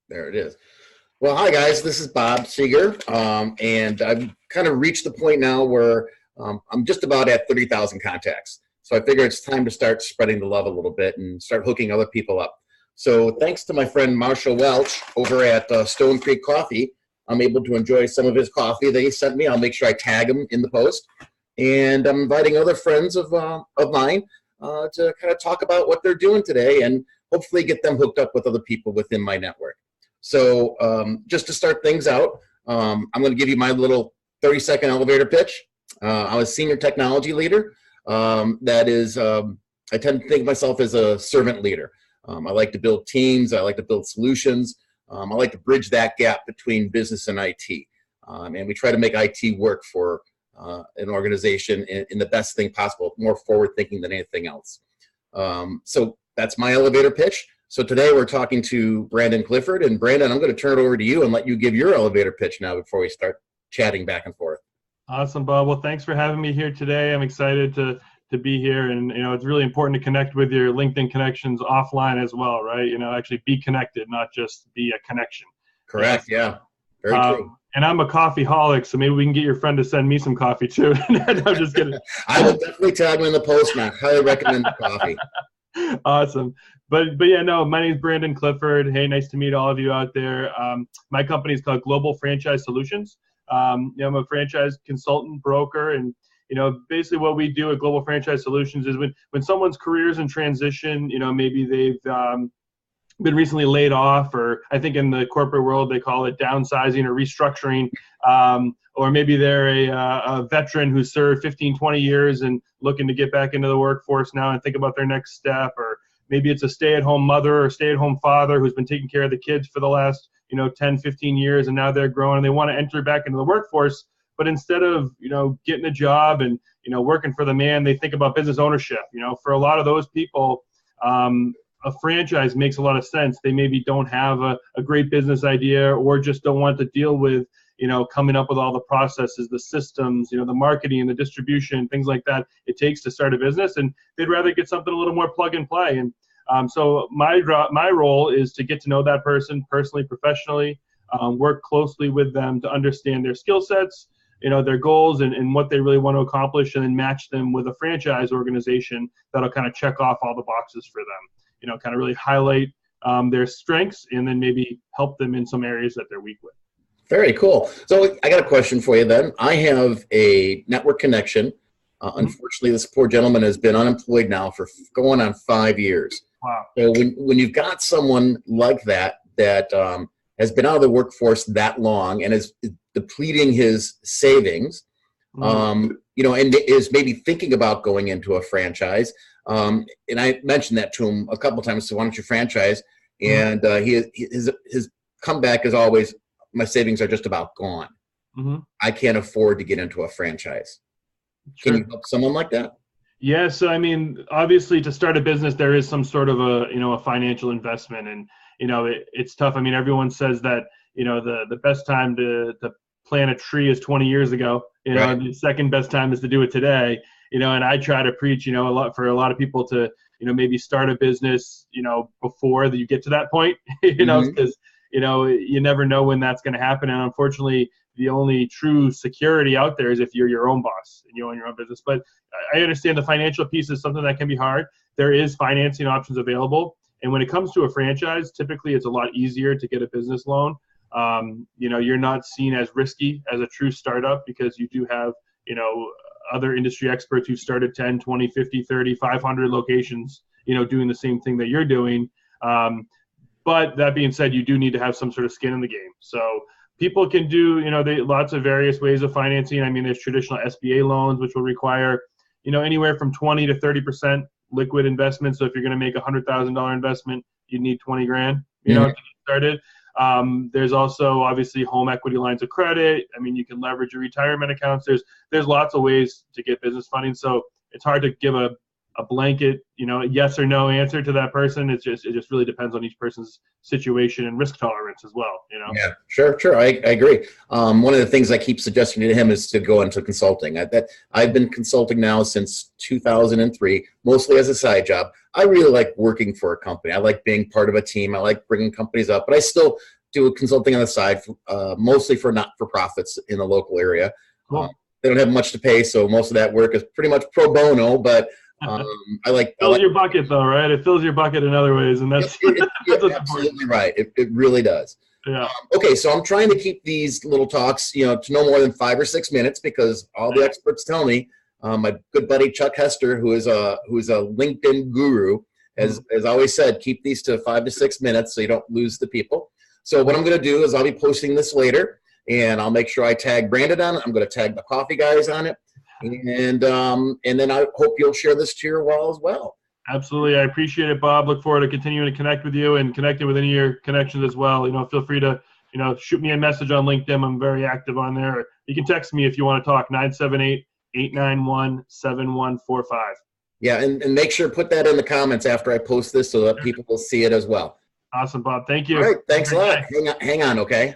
There it is. Well, hi guys, this is Bob Seeger, and I've kind of reached the point now where I'm just about at 30,000 contacts. So I figure it's time to start spreading the love a little bit and start hooking other people up. So thanks to my friend Marshall Welch over at Stone Creek Coffee, I'm able to enjoy some of his coffee that he sent me. I'll make sure I tag him in the post. And I'm inviting other friends of mine to kind of talk about what they're doing today and hopefully get them hooked up with other people within my network. So just to start things out, I'm going to give you my little 30-second elevator pitch. I'm a senior technology leader. That is, I tend to think of myself as a servant leader. I like to build teams. I like to build solutions. I like to bridge that gap between business and IT. And we try to make IT work for an organization in the best thing possible, more forward-thinking than anything else. So that's my elevator pitch. So today we're talking to Brandon Clifford. And Brandon, I'm going to turn it over to you and let you give your elevator pitch now before we start chatting back and forth. Awesome, Bob. Well, thanks for having me here today. I'm excited to be here. And, it's really important to connect with your LinkedIn connections offline as well, right? Actually be connected, not just be a connection. Correct. Yeah. Very true. And I'm a coffeeholic, so maybe we can get your friend to send me some coffee too. No, I'm just kidding. I will definitely tag him in the post, man. Highly recommend the coffee. Awesome. But yeah, no, my name is Brandon Clifford. Hey, nice to meet all of you out there. My company is called Global Franchise Solutions. I'm a franchise consultant, broker, and basically what we do at Global Franchise Solutions is when someone's career is in transition, maybe they've been recently laid off, or I think in the corporate world they call it downsizing or restructuring, or maybe they're a veteran who served 15, 20 years and looking to get back into the workforce now and think about their next step, or maybe it's a stay-at-home mother or stay-at-home father who's been taking care of the kids for the last 10, 15 years, and now they're growing and they want to enter back into the workforce, but instead of getting a job and working for the man, they think about business ownership. For a lot of those people, a franchise makes a lot of sense. They maybe don't have a great business idea, or just don't want to deal with, coming up with all the processes, the systems, the marketing, the distribution, things like that it takes to start a business. And they'd rather get something a little more plug and play. And so my role is to get to know that person personally, professionally, work closely with them to understand their skill sets, their goals and what they really want to accomplish, and then match them with a franchise organization that'll kind of check off all the boxes for them. Kind of really highlight their strengths and then maybe help them in some areas that they're weak with. Very cool. So I got a question for you then. I have a network connection. Unfortunately, this poor gentleman has been unemployed now for going on 5 years. Wow. So when you've got someone like that has been out of the workforce that long and is depleting his savings, and is maybe thinking about going into a franchise. And I mentioned that to him a couple of times. So why don't you franchise? And his comeback is always, my savings are just about gone. I can't afford to get into a franchise. Sure. Can you help someone like that? Yeah. So, obviously to start a business, there is some sort of a financial investment, and, it's tough. Everyone says that, the best time to plant a tree is 20 years ago, Right. The second best time is to do it today, and I try to preach, a lot of people to, maybe start a business, before that you get to that point, because, you never know when that's going to happen. And unfortunately, the only true security out there is if you're your own boss and you own your own business. But I understand the financial piece is something that can be hard. There is financing options available. And when it comes to a franchise, typically it's a lot easier to get a business loan. You're not seen as risky as a true startup because you do have, other industry experts who started 10, 20, 50, 30, 500 locations, doing the same thing that you're doing. But that being said, you do need to have some sort of skin in the game. So people can do, lots of various ways of financing. There's traditional SBA loans, which will require, anywhere from 20 to 30% liquid investment. So if you're going to make $100,000 investment, you need 20 grand, to get started. There's also obviously home equity lines of credit. You can leverage your retirement accounts. There's lots of ways to get business funding. So it's hard to give a a blanket, yes or no answer to that person. It just really depends on each person's situation and risk tolerance as well. Yeah, sure. I agree. One of the things I keep suggesting to him is to go into consulting. I've been consulting now since 2003, mostly as a side job. I really like working for a company. I like being part of a team. I like bringing companies up, but I still do consulting on the side, mostly for not-for-profits in the local area. Cool. They don't have much to pay, so most of that work is pretty much pro bono, but I like your bucket though, right? It fills your bucket in other ways, and that's, that's absolutely right. It really does. Yeah. Okay, so I'm trying to keep these little talks, to no more than 5 or 6 minutes, because all the experts tell me. My good buddy Chuck Hester, who is a LinkedIn guru, has always said, keep these to 5 to 6 minutes so you don't lose the people. So what I'm going to do is I'll be posting this later, and I'll make sure I tag Brandon on it. I'm going to tag the coffee guys on it, and then I hope you'll share this to your wall as well. Absolutely. I appreciate it, Bob. Look forward to continuing to connect with you and connecting with any of your connections as well. Feel free to, shoot me a message on LinkedIn. I'm very active on there. You can text me if you want to talk, 978-891-7145. Yeah, and make sure to put that in the comments after I post this so that people will see it as well. Awesome, Bob. Thank you. All right, thanks a lot. Hang on, okay?